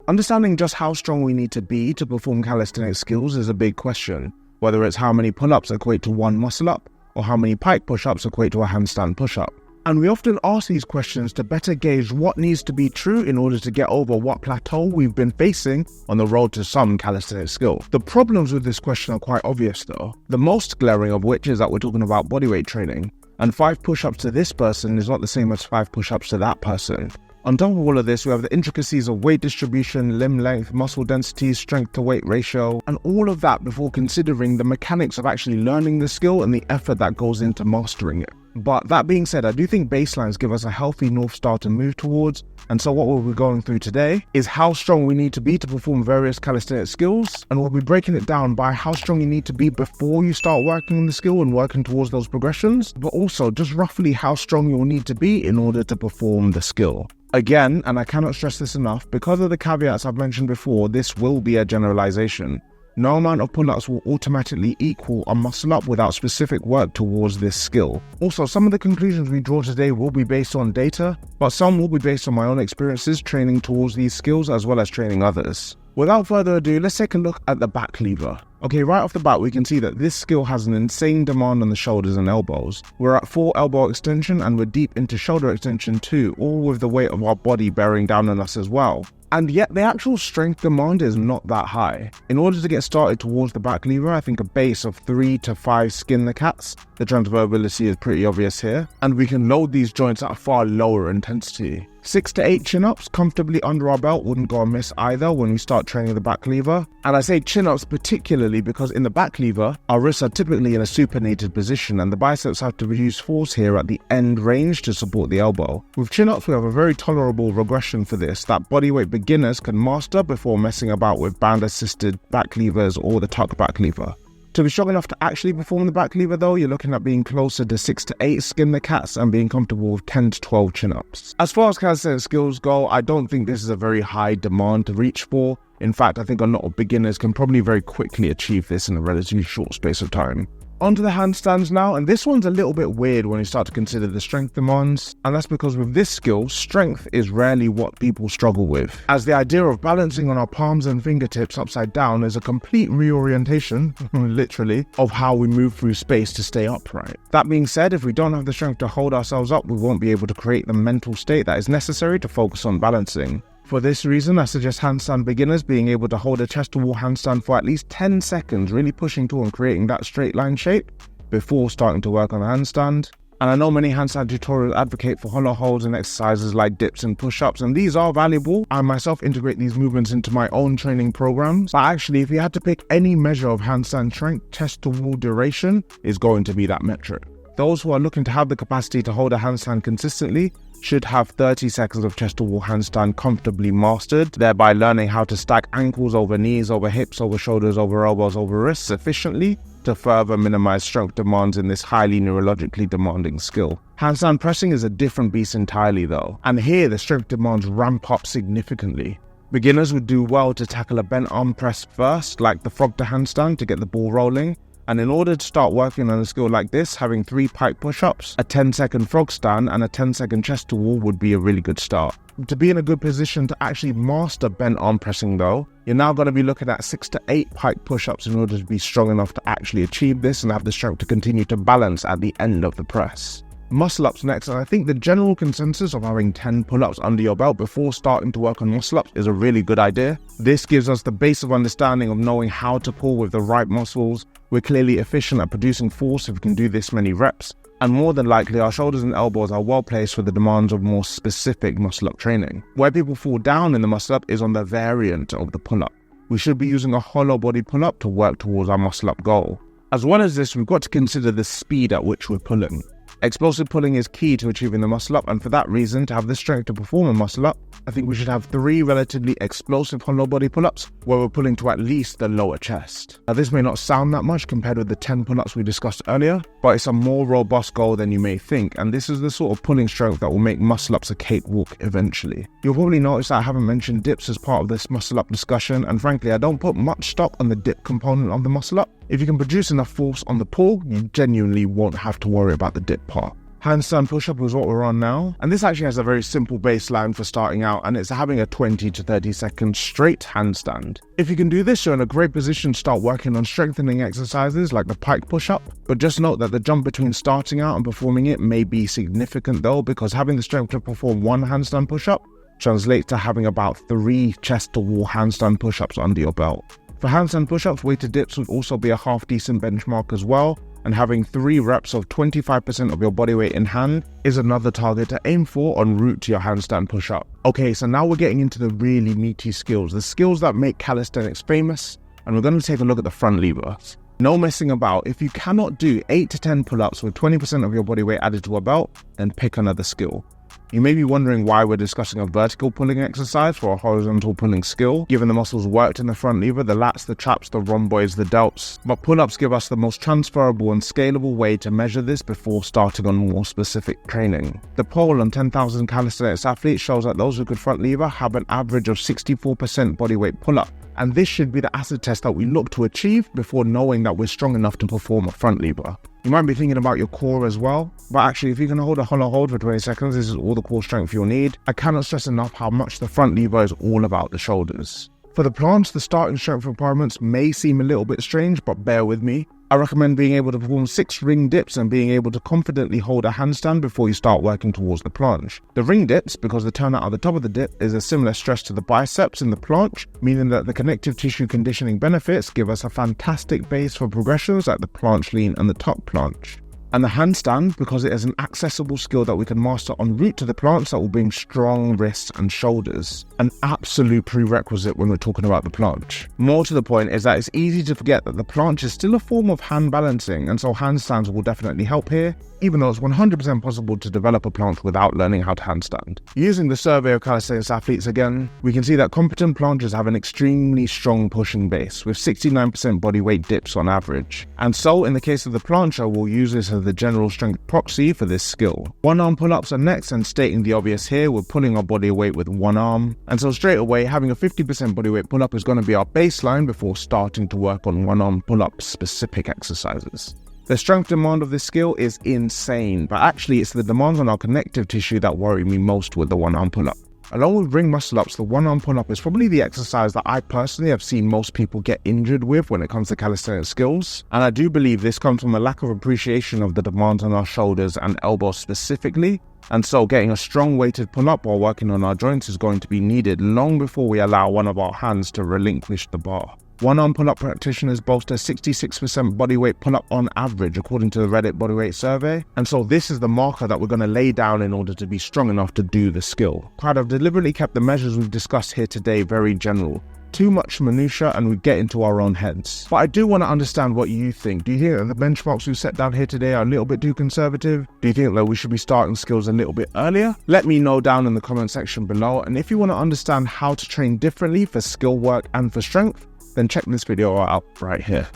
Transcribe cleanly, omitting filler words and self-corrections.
Understanding just how strong we need to be to perform calisthenics skills is a big question, whether it's how many pull-ups equate to one muscle-up, or how many pike push-ups equate to a handstand push-up. And we often ask these questions to better gauge what needs to be true in order to get over what plateau we've been facing on the road to some calisthenics skill. The problems with this question are quite obvious though, the most glaring of which is that we're talking about bodyweight training, and 5 push-ups to this person is not the same as 5 push-ups to that person. On top of all of this, we have the intricacies of weight distribution, limb length, muscle density, strength to weight ratio, and all of that before considering the mechanics of actually learning the skill and the effort that goes into mastering it. But that being said, I do think baselines give us a healthy North Star to move towards, and so what we'll be going through today is how strong we need to be to perform various calisthenics skills, and we'll be breaking it down by how strong you need to be before you start working on the skill and working towards those progressions, but also just roughly how strong you'll need to be in order to perform the skill. Again, and I cannot stress this enough, because of the caveats I've mentioned before, this will be a generalization. No amount of pull-ups will automatically equal a muscle-up without specific work towards this skill. Also, some of the conclusions we draw today will be based on data, but some will be based on my own experiences training towards these skills as well as training others. Without further ado, let's take a look at the back lever. Okay, right off the bat, we can see that this skill has an insane demand on the shoulders and elbows. We're at full elbow extension and we're deep into shoulder extension too, all with the weight of our body bearing down on us as well. And yet the actual strength demand is not that high. In order to get started towards the back lever, I think a base of 3 to 5 skin the cats. The transferability is pretty obvious here, and we can load these joints at a far lower intensity. 6 to 8 chin-ups comfortably under our belt wouldn't go amiss either when we start training the back lever. And I say chin-ups particularly because in the back lever, our wrists are typically in a supinated position and the biceps have to reduce force here at the end range to support the elbow. With chin-ups, we have a very tolerable regression for this that bodyweight beginners can master before messing about with band-assisted back levers or the tuck back lever. To be strong enough to actually perform the back lever though, you're looking at being closer to 6 to 8 skin the cats and being comfortable with 10 to 12 chin-ups. As far as calisthenics skills go, I don't think this is a very high demand to reach for. In fact, I think a lot of beginners can probably very quickly achieve this in a relatively short space of time. Onto the handstands now, and this one's a little bit weird when you start to consider the strength demands, and that's because with this skill, strength is rarely what people struggle with, as the idea of balancing on our palms and fingertips upside down is a complete reorientation, literally, of how we move through space to stay upright. That being said, if we don't have the strength to hold ourselves up, we won't be able to create the mental state that is necessary to focus on balancing. For this reason, I suggest handstand beginners being able to hold a chest-to-wall handstand for at least 10 seconds, really pushing to and creating that straight line shape before starting to work on a handstand. And I know many handstand tutorials advocate for hollow holds and exercises like dips and push-ups, and these are valuable. I myself integrate these movements into my own training programs. But actually, if you had to pick any measure of handstand strength, chest-to-wall duration is going to be that metric. Those who are looking to have the capacity to hold a handstand consistently should have 30 seconds of chest-to-wall handstand comfortably mastered, thereby learning how to stack ankles over knees, over hips, over shoulders, over elbows, over wrists efficiently to further minimize strength demands in this highly neurologically demanding skill. Handstand pressing is a different beast entirely though, and here the strength demands ramp up significantly. Beginners would do well to tackle a bent arm press first, like the frog to handstand to get the ball rolling. And in order to start working on a skill like this, having 3 pike push-ups, a 10-second frog stand, and a 10-second chest-to-wall would be a really good start. To be in a good position to actually master bent arm pressing though, you're now going to be looking at 6 to 8 pike push-ups in order to be strong enough to actually achieve this and have the strength to continue to balance at the end of the press. Muscle-ups next, and I think the general consensus of having 10 pull-ups under your belt before starting to work on muscle-ups is a really good idea. This gives us the base of understanding of knowing how to pull with the right muscles. We're clearly efficient at producing force if we can do this many reps, and more than likely our shoulders and elbows are well placed for the demands of more specific muscle-up training. Where people fall down in the muscle-up is on the variant of the pull-up. We should be using a hollow body pull-up to work towards our muscle-up goal. As well as this, we've got to consider the speed at which we're pulling. Explosive pulling is key to achieving the muscle-up, and for that reason, to have the strength to perform a muscle-up, I think we should have 3 relatively explosive hollow body pull-ups where we're pulling to at least the lower chest. Now this may not sound that much compared with the 10 pull-ups we discussed earlier, but it's a more robust goal than you may think, and this is the sort of pulling strength that will make muscle-ups a cakewalk eventually. You'll probably notice that I haven't mentioned dips as part of this muscle-up discussion, and frankly I don't put much stock on the dip component of the muscle-up. If you can produce enough force on the pull, you genuinely won't have to worry about the dip part. Handstand push-up is what we're on now, and this actually has a very simple baseline for starting out, and it's having a 20 to 30 second straight handstand. If you can do this, you're in a great position to start working on strengthening exercises like the pike push-up, but just note that the jump between starting out and performing it may be significant though, because having the strength to perform one handstand push-up translates to having about 3 chest-to-wall handstand push-ups under your belt. For handstand push-ups, weighted dips would also be a half decent benchmark as well, and having 3 reps of 25% of your body weight in hand is another target to aim for en route to your handstand push-up. Okay, so now we're getting into the really meaty skills, the skills that make calisthenics famous, and we're going to take a look at the front lever. No messing about. If you cannot do 8 to 10 pull-ups with 20% of your body weight added to a belt, then pick another skill. You may be wondering why we're discussing a vertical pulling exercise for a horizontal pulling skill, given the muscles worked in the front lever, the lats, the traps, the rhomboids, the delts. But pull-ups give us the most transferable and scalable way to measure this before starting on more specific training. The poll on 10,000 calisthenics athletes shows that those who could front lever have an average of 64% body weight pull-up. And this should be the acid test that we look to achieve before knowing that we're strong enough to perform a front lever. You might be thinking about your core as well, but actually if you can hold a hollow hold for 20 seconds, this is all the core strength you'll need. I cannot stress enough how much the front lever is all about the shoulders. For the planche, the starting strength requirements may seem a little bit strange, but bear with me. I recommend being able to perform 6 ring dips and being able to confidently hold a handstand before you start working towards the planche. The ring dips, because the turnout at the top of the dip is a similar stress to the biceps in the planche, meaning that the connective tissue conditioning benefits give us a fantastic base for progressions like the planche lean and the top planche. And the handstand, because it is an accessible skill that we can master en route to the planche that will bring strong wrists and shoulders. An absolute prerequisite when we're talking about the planche. More to the point is that it's easy to forget that the planche is still a form of hand balancing, and so handstands will definitely help here, even though it's 100% possible to develop a planche without learning how to handstand. Using the survey of calisthenics athletes again, we can see that competent planches have an extremely strong pushing base, with 69% body weight dips on average. And so, in the case of the plancher, we'll use this as the general strength proxy for this skill. One arm pull-ups are next, and stating the obvious here, we're pulling our body weight with one arm. And so straight away, having a 50% body weight pull-up is going to be our baseline before starting to work on one arm pull-up specific exercises. The strength demand of this skill is insane, but actually it's the demands on our connective tissue that worry me most with the one-arm pull-up. Along with ring muscle-ups, the one-arm pull-up is probably the exercise that I personally have seen most people get injured with when it comes to calisthenics skills, and I do believe this comes from a lack of appreciation of the demands on our shoulders and elbows specifically, and so getting a strong weighted pull-up while working on our joints is going to be needed long before we allow one of our hands to relinquish the bar. One-arm pull-up practitioners boast a 66% bodyweight pull-up on average according to the Reddit bodyweight survey, and so this is the marker that we're going to lay down in order to be strong enough to do the skill. I've deliberately kept the measures we've discussed here today very general. Too much minutia and we get into our own heads. But I do want to understand what you think. Do you think that the benchmarks we've set down here today are a little bit too conservative? Do you think that we should be starting skills a little bit earlier? Let me know down in the comment section below, and if you want to understand how to train differently for skill work and for strength, then check this video out right here.